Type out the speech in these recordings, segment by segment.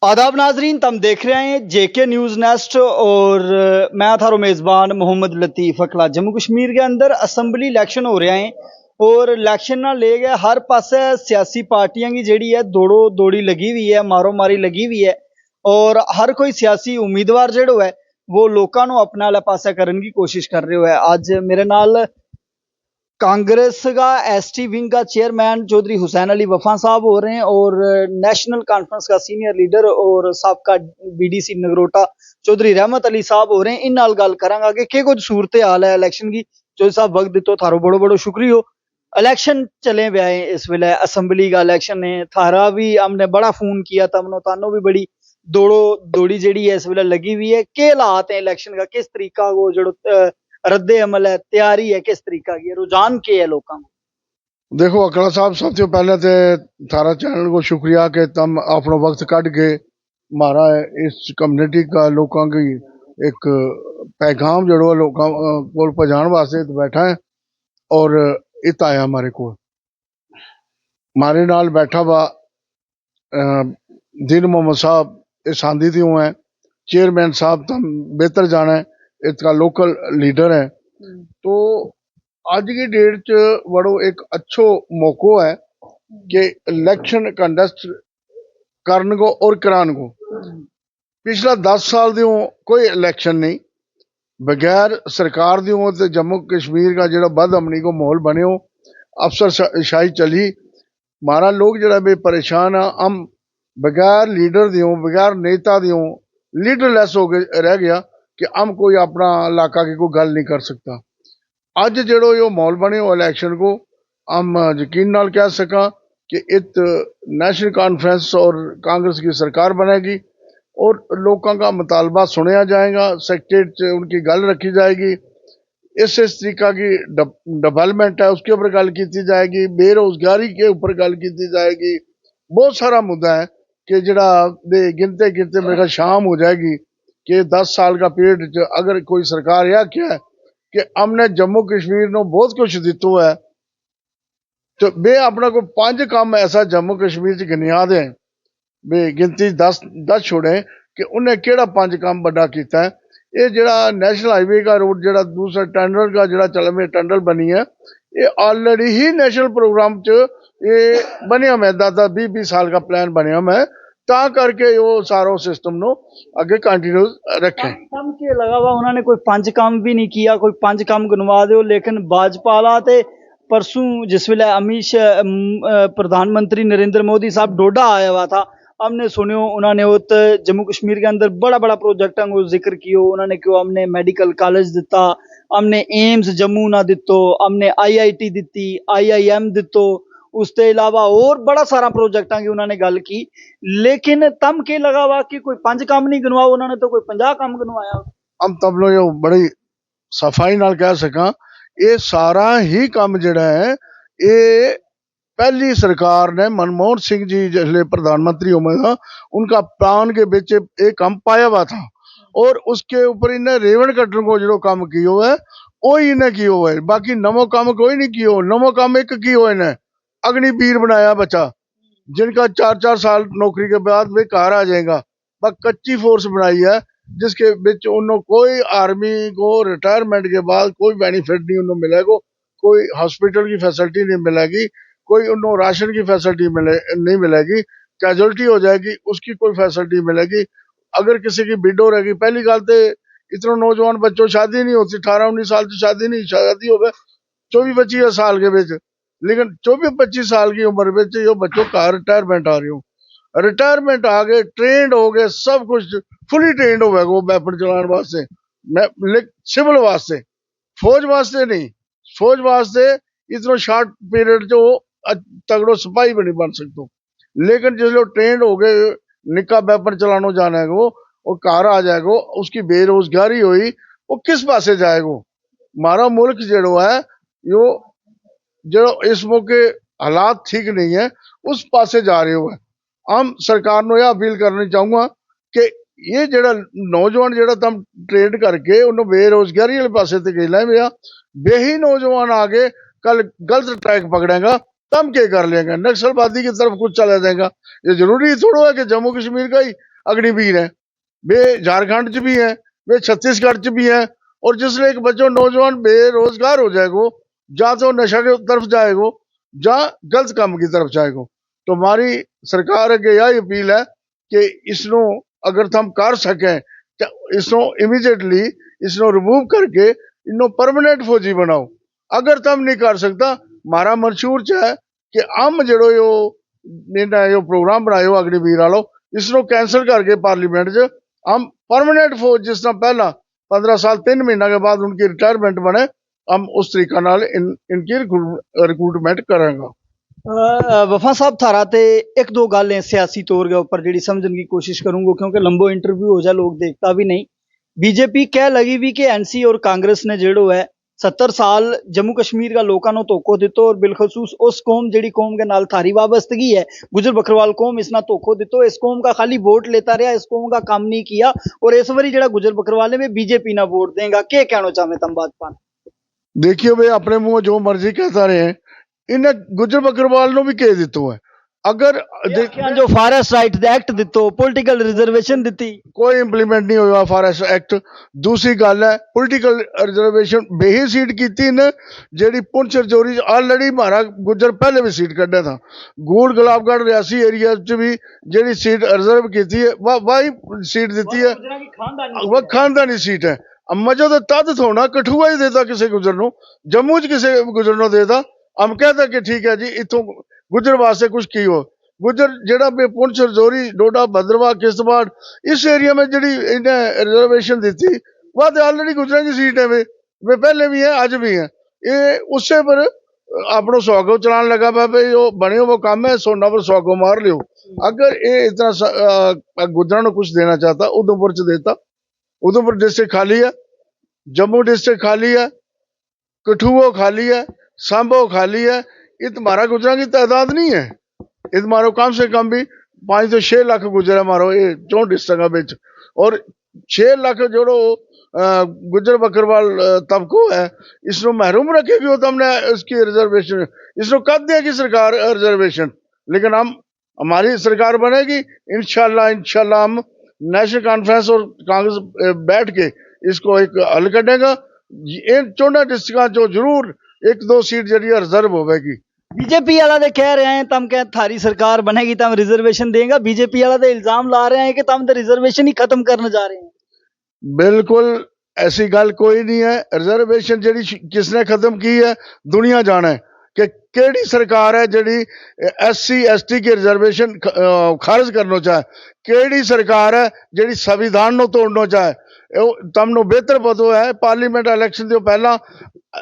आदाब नाजरीन, तम देख रहे हैं जेके न्यूज़ नेस्ट और मैं थारो मेज़बान मोहम्मद लतीफ़ अकला। जम्मू कश्मीर के अंदर असैम्बली इलैक्शन हो रहे हैं और इलैक्शन ना ले गए हर पासे सियासी पार्टियां की जेड़ी है दौड़ो दौड़ी लगी हुई है, मारो मारी लगी हुई है और हर कोई सियासी उम्मीदवार जेड़ो है वो लोगों को अपने आले पासे करने की कोशिश कर रहे हो। अज मेरे नाल कांग्रेस का एसटी विंग का चेयरमैन चौधरी हुसैन अली वफा साहब हो रहे हैं और नेशनल कॉन्फ्रेंस का सीनियर लीडर और साबका बीडीसी नगरोटा चौधरी रहमत अली साहब हो रहे हैं। इन नाल गल करांगा कि कुछ सूरत हाल है इलेक्शन की। चौधरी साहब वक्त दितो थारो बड़ो बड़ो शुक्रिया। इलेक्शन चले पे आए, इस वेले असम्बली का इलेक्शन है। थारा भी हमने बड़ा फोन किया, तमनो तानो भी बड़ी दौड़ो दौड़ी जेड़ी है इस वेले लगी हुई है। के हालात है इलेक्शन का, किस तरीका वो जो रद्दे अमल है, तैयारी है किस तरीका की, रुझान के है लोगों को? देखो अकड़ा साहब, सबसे पहले तो थारा चैनल को शुक्रिया कि तुम अपना वक्त कट के हमारा इस कम्युनिटी का लोगों की एक पैगाम जड़ो लोगों को पहुंचाने वास्ते बैठा है। और इत आया हमारे को, हमारे नाल बैठा हुआ दीन मोहम्मद साहब इस आंधी थी हुए हैं। चेयरमैन साहब तुम बेहतर जाना है, इसका लोकल लीडर है। तो आज की डेट च बड़ो एक अच्छो मौको है कि इलेक्शन कंडक्ट करने को और कराने को। पिछला 10 साल दियों कोई इलेक्शन नहीं, बगैर सरकार दियों ते जम्मू कश्मीर का जो बदअमनी को माहौल बने हो, अफसरशाही चली, हमारा लोग जरा बे परेशान है। हम बगैर लीडर दियों, बगैर नेता दियों लीडरलेस हो गए रह गया कि हम कोई अपना इलाका की कोई गल नहीं कर सकता। अज जो यो माहौल बने हो इलेक्शन को, हम यकीन नाल कह सका कि इत नेशनल कॉन्फ्रेंस और कांग्रेस की सरकार बनेगी और लोगों का मुतालबा सुना जाएगा, सेक्रेटरीट उनकी गल रखी जाएगी। इस तरीका की डेवलपमेंट है उसके ऊपर गल की जाएगी, बेरोजगारी के ऊपर गल की जाएगी। बहुत सारा मुद्दा है कि जरा गिनते गिनते मेरे ख्याल शाम हो जाएगी कि 10 साल का पीरियड अगर कोई सरकार यह क्या है कि हमने जम्मू कश्मीर को बहुत कुछ दितो है, तो बे अपना को 5 काम ऐसा जम्मू कश्मीर च गिनिया दे बे गिनती 10 छोड़े कि उन्हें केड़ा 5 काम बड़ा किया है। ये जरा नेशनल हाईवे का रोड जरा दूसरा टेंडर का जरा चल में टेंडर बनी है, ये ऑलरेडी ही नेशनल प्रोग्राम च ये बनिया मैं 10-20 साल का प्लान बनिया मैं, ता करके वो सारा सिस्टम नो आगे कंटिन्यू रखें। कम के लगा हुआ उन्होंने कोई 5 काम भी नहीं किया, कोई 5 काम गिनवा दो। लेकिन भाजपा वाला ते परसों जिस वेले प्रधानमंत्री नरेंद्र मोदी साहब डोडा आया हुआ था, हमने सुनियो उन्होंने उत जम्मू कश्मीर के अंदर बड़ा बड़ा प्रोजेक्टा को जिक्र किया। उन्होंने क्यों हमने मेडिकल कॉलेज दिता, हमने एम्स जम्मू ना दितो, हमने आईआईटी दिती, आईआईएम दितो, उसके अलावा और बड़ा सारा प्रोजेक्टा की उन्होंने गल की। लेकिन तम के लगा हुआ कि कोई 5 काम नहीं गिनवा, उन्होंने तो कोई 50 काम गिनवाया। हम तब लोग बड़ी सफाई नाल कह सका, ये सारा ही काम जड़ा है ये पहली सरकार ने मनमोहन सिंह जी जिसले प्रधानमंत्री हुए था उनका प्लान के बीच एक काम पाया हुआ था और उसके ऊपर इन्हें रेवण कटने को जो काम किया है वो इन्हें किया हुआ है। बाकी नमो काम कोई नहीं किया। नमो काम एक किया हुआ इन्हें अग्निवीर बनाया बच्चा, जिनका 4-4 साल नौकरी के बाद वे घर आ जाएगा। बस कच्ची फोर्स बनाई है जिसके बिच उन्होंने कोई आर्मी को रिटायरमेंट के बाद कोई बेनिफिट नहीं उन्होंने मिलेगा, कोई हॉस्पिटल की फैसिलिटी नहीं मिलेगी, कोई उन्होंने राशन की फैसिलिटी नहीं मिलेगी, कैजुअलिटी हो जाएगी उसकी कोई फैसिलिटी मिलेगी। अगर किसी की बिड हो रहेगी, पहली गल तो इतना नौजवान बच्चों शादी नहीं होती, 18-19 साल की शादी नहीं, शादी हो गए 24-25 साल के बिच, लेकिन 24-25 साल की उम्र में जो बच्चों का रिटायरमेंट आ रही हो, रिटायरमेंट आ गए, ट्रेंड हो गए, सब कुछ फुली ट्रेंड हो गए वो वेपन चलाने वास्ते, सिविल वास्ते, फौज वास्ते नहीं। फौज वास्ते इतना शॉर्ट पीरियड जो तगड़ो सिपाही भी नहीं बन सकते, लेकिन जिस लोग ट्रेंड हो गए निका वेपन चलानो जाने को वो घर आ जाएगा, उसकी बेरोजगारी हुई वो किस पासे जाएगा। हमारा मुल्क जो है यो जो इस मौके हालात ठीक नहीं है उस पासे जा रहे हुए। हम सरकार को यह अपील करनी चाहूंगा कि ये जरा नौजवान जरा तम ट्रेड करके उन्होंने बेरोजगारी वाले पासे ते गया भैया, बेही नौजवान आगे कल गलत ट्रैक पकड़ेगा तम क्या कर लेंगे, नक्सलवादी की तरफ कुछ चला जाएगा। ये जरूरी थोड़ा है कि जम्मू कश्मीर का ही अग्निवीर है, वे झारखंड च भी है, वे छत्तीसगढ़ च भी है। और जिसले एक बच्चों नौजवान बेरोजगार हो जाएगो, या तो नशा की तरफ जाएगो या गलत काम की तरफ जाएगो। तो हमारी सरकार अगे यही अपील है कि इसनो अगर थम कर सकें तो इसनो इमीडिएटली इसनो रिमूव करके इनो परमानेंट फौजी बनाओ। अगर थम नहीं कर सकता, हमारा मंशूर च है कि हम जड़ो यो प्रोग्राम बनायो अग्निवीर वालो, इसनो कैंसिल करके पार्लीमेंट च हम परमानेंट फौज जिस तरह पहला 15 साल 3 महीना के बाद उनकी रिटायरमेंट बने, हम उस तरीका नाल इनकी रिक्रूटमेंट करेंगे। वफा साहब थारा ते एक दो गल सियासी तौर के ऊपर जी समझने की कोशिश करूंगा, क्योंकि लंबो इंटरव्यू हो जाए लोग देखता भी नहीं। बीजेपी कह लगी भी कि एनसी और कांग्रेस ने जेड़ो है 70 साल जम्मू कश्मीर का लोगों को धोखो दितो, और बिलखसूस उस कौम जेड़ी कौम के नाल थारी वाबस्तगी है गुजर बकरवाल कौम, इसना धोखो दितो। इस कौम का खाली वोट लेता रहा, इस कौम का काम नहीं किया, और इस बारी जेड़ा गुजर बकरवाल में बीजेपी ना वोट देगा। क्या कहना चाहे तुम भाजपा? देखिए भाई, अपने मुंह जो मर्जी कहता रहे, इन्हें गुजर बकरवाल नो भी कह दितो है। अगर जो फॉरेस्ट राइट एक्ट दितो, पॉलिटिकल रिजर्वेशन दी, कोई इंप्लीमेंट नहीं हुआ फॉरेस्ट एक्ट। दूसरी गल है पॉलिटिकल रिजर्वेशन बेही सीट की थी ने, जेडी पुंछ रजौरी ऑलरेडी हमारा गुजर पहले भी सीट कड्ढा था। गूड़ गुलाबगढ़ रियासी एरिया च भी जेडी सीट रिजर्व की थी है, वही सीट दी है, वह खानदानी सीट है। मजो तो तद थोड़ा कठुआ ही देता किसी गुजर नो, जम्मू च किसी गुजर नो देता। हम कहता कि ठीक है जी इतों गुजर वास्ते कुछ की हो। गुजर जेड़ा पुंछ रजौरी डोडा भद्रवाह किश्तवाड़ इस एरिया में जी इन्हें रिजर्वेशन दी थी, वह तो ऑलरेडी गुजर की सीट है। वे पहले भी है अज भी है। ये उससे पर अपनो सौगो चलान लगा पाया भाई वो बने वो काम है, सोना पर सौगो मार लियो। अगर ये इतना गुजर को कुछ देना चाहता उधमपुर च देता। उधमपुर डिस्ट्रिक्ट खाली है, जम्मू डिस्ट्रिक्ट खाली है, कठुआ खाली है, सांबो खाली है। ये तुम्हारा गुजरा की तादाद नहीं है। ये मारो कम से कम भी 5 तो 6 लाख गुजर है मारो ये 4 डिस्ट्रिक्ट, और 6 लाख जोड़ो गुजर बकरवाल तबको है, इसको महरूम रखेगी हो तो हमने इसकी रिजर्वेशन, इसको कद देगी सरकार रिजर्वेशन। लेकिन हम हमारी सरकार बनेगी इंशाल्लाह, इंशाल्लाह हम नेशनल कॉन्फ्रेंस और कांग्रेस बैठ के इसको एक हल करेगा। इन 14 डिस्ट्रिक्ट जो जरूर 1-2 सीट जरिए रिजर्व होगी। बीजेपी वाला तो कह रहे हैं तम कह थारी सरकार बनेगी तम रिजर्वेशन देगा। बीजेपी वाला तो इल्जाम ला रहे हैं कि तम तो रिजर्वेशन ही खत्म करने जा रहे हैं। बिल्कुल ऐसी गल कोई नहीं है। रिजर्वेशन जी किसने खत्म की है दुनिया जाने कि केड़ी सरकार है जी SC ST की रिजर्वेशन खारिज करना चाहे, केड़ी सरकार है जी संविधान नो तोड़ना चाहे। तमनो बेहतर पता है पार्लीमेंट इलेक्शन तो पहला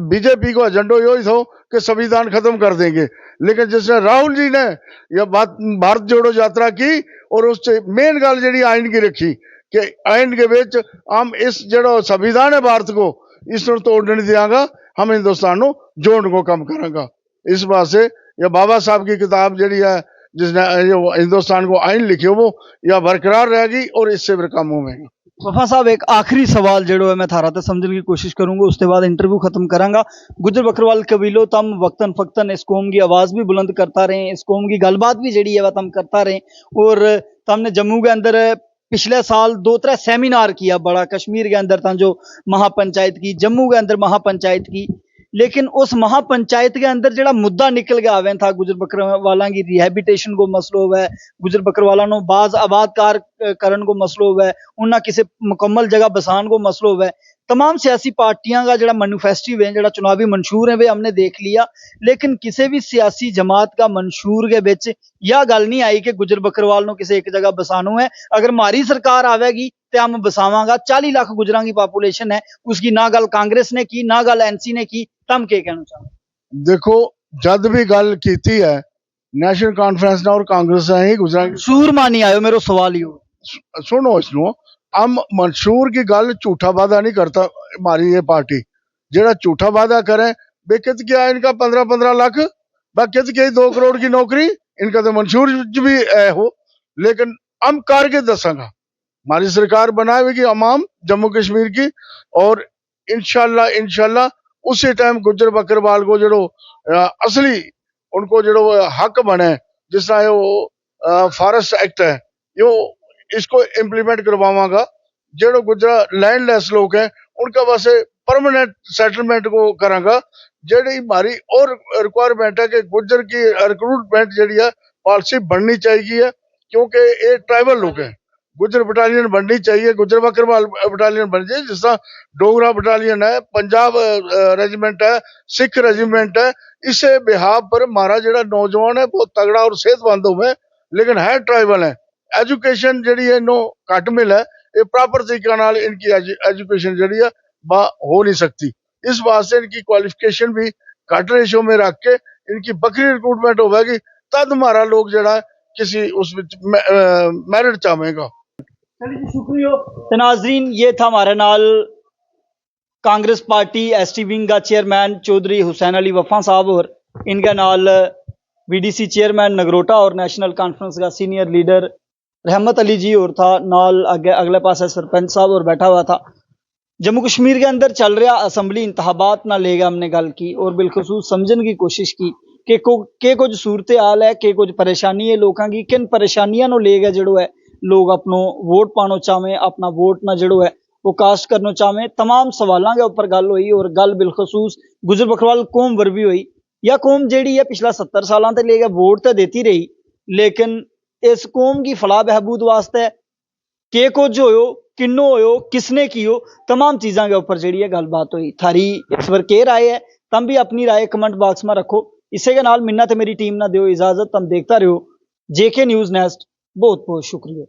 बीजेपी को एजेंडो यही था कि संविधान खत्म कर देंगे। लेकिन जिसने राहुल जी ने यह भारत जोड़ो यात्रा की और उस मेन गल जी आइन की रखी कि आइन के बेच हम इस जो संविधान है भारत को इसको तोड़ने नहीं देंगे, हम हिंदुस्तान को जोड़ने को कम करेंगे। इस बात से यह बाबा साहब की किताब जी है जिसने हिंदुस्तान को आइन लिखे वो यह बरकरार रहेगी और इससे फिर कम होगा। वफा साहब एक आखिरी सवाल जो है मैं थारा तक समझने की कोशिश करूंगा, उसके बाद इंटरव्यू खत्म करांगा। गुजर बकरवाल कबीलो तम वक्तन फक्तन इस कौम की आवाज भी बुलंद करता रहे, इस कौम की गलबात भी जी है वह तम करता रहे, और तमने जम्मू के अंदर पिछले साल 2-3 सेमिनार किया बड़ा कश्मीर के अंदर था जो महापंचायत की, जम्मू के अंदर महापंचायत की। लेकिन उस महापंचायत के अंदर जड़ा मुद्दा निकल के आवे था गुजर बकरवाला की रिहेबिटेशन को मसलो है, गुजर बकरवाला नो बाज आबादकार करण को मसलो है, उन्ना किसी मुकम्मल जगह बसान को मसलो है। तमाम सियासी पार्टियां का जड़ा मैनिफेस्टो है, जड़ा चुनावी मंशूर है, वे हमने देख लिया। लेकिन किसी भी सियासी जमात का मंशूर के बिच यह गल नहीं आई कि गुजर बकरवाल नो किसी एक जगह बसानो है। अगर हमारी सरकार आवेगी तो हम बसावांगा। 40 लाख गुजरां की पॉपुलेशन है, उसकी ना गल कांग्रेस ने की ना गल एनसी ने की। तम के कहना चाहो? देखो जद भी गल की है नेशनल कॉन्फ्रेंस और कांग्रेस ने ही गुजरां मंशूर मानी आयो। मेरा सवाल ही हो सुनो इसनो, हम मंशूर की गल झूठा वादा नहीं करता। हमारी ये पार्टी जेड़ा झूठा वादा करे बेकित क्या इनका 15-15 लाख बाकित क्या 2 करोड़ की नौकरी इनका तो मंशूर भी हो। लेकिन हम करके दसांगा हमारी सरकार बनाएगी अमाम जम्मू कश्मीर की, और इंशाल्लाह इंशाल्लाह उसी टाइम गुजर बकरवाल को जो असली उनको जो हक बने, जिस तरह फॉरेस्ट एक्ट है यो इसको इम्प्लीमेंट करवावांगा। जो गुजरा लैंडलेस लोग हैं उनका वास्ते परमानेंट सेटलमेंट को करांगा। ਜਿਹੜੀ हमारी और रिक्वायरमेंट है कि गुजर की रिक्रूटमेंट जी है पॉलिसी बननी चाहिए, क्योंकि ये ट्राइबल लोग हैं। गुजर बटालियन बननी चाहिए, गुजर बकरवाल बटालियन बननी चाहिए, जिस तरह डोगरा बटालियन है, पंजाब रेजिमेंट है, सिख रेजिमेंट है। इस बिहार पर हमारा जो नौजवान है बहुत तगड़ा और सेहतमंद हुए, लेकिन है ट्राइबल है। एजुकेशन जी है इन्हों घट मिल है, ये प्रॉपर तरीके नाल इनकी एजुकेशन जी है हो नहीं सकती। इस वास्ते इनकी क्वालिफिकेशन भी घट रेशो में रख के इनकी बकरी रिक्रूटमेंट होगी, तद हमारा लोग जरा किसी उस मेरिट चाहेगा। चलिए जी, शुक्रिया। तो नाजरीन, ये था हमारे नाल कांग्रेस पार्टी एसटी विंग का चेयरमैन चौधरी हुसैन अली वफा साहब और इनके नाल बीडीसी चेयरमैन नगरोटा और नेशनल कॉन्फ्रेंस का सीनियर लीडर रहमत अली जी और था नाल। अगले पास सरपंच साहब और बैठा हुआ था। जम्मू कश्मीर के अंदर चल रहा असम्बली इंतखाबात ना लेगा हमने गल की और बिलखसूस समझने की कोशिश की कि कुछ सूरत हाल है, कि कुछ परेशानी है लोगों की, किन परेशानियों को लेगा जड़ो है लोग अपनों वोट पानो चाहें, अपना वोट ना जड़ो है वो कास्ट करना चाहें। तमाम सवालों के उपर गल हुई और गल बिलखसूस गुजर बकरवाल कौम वर भी हुई। या कौम जी है पिछला 70 सालों से लेकर वोट तो देती रही, लेकिन इस कौम की फलाह बहबूद वास्ते के कुछ हो, किन्नो हो, किसने की हो, तमाम चीज़ों के ऊपर जी गलबात हुई। थारी इस पर के राय है, तम भी अपनी राय कमेंट बॉक्स में रखो। इसे के नाल मिन्ना ते मेरी टीम ना दो इजाजत, तम देखता रहो जेके न्यूज़ नेस्ट। बहुत बहुत शुक्रिया।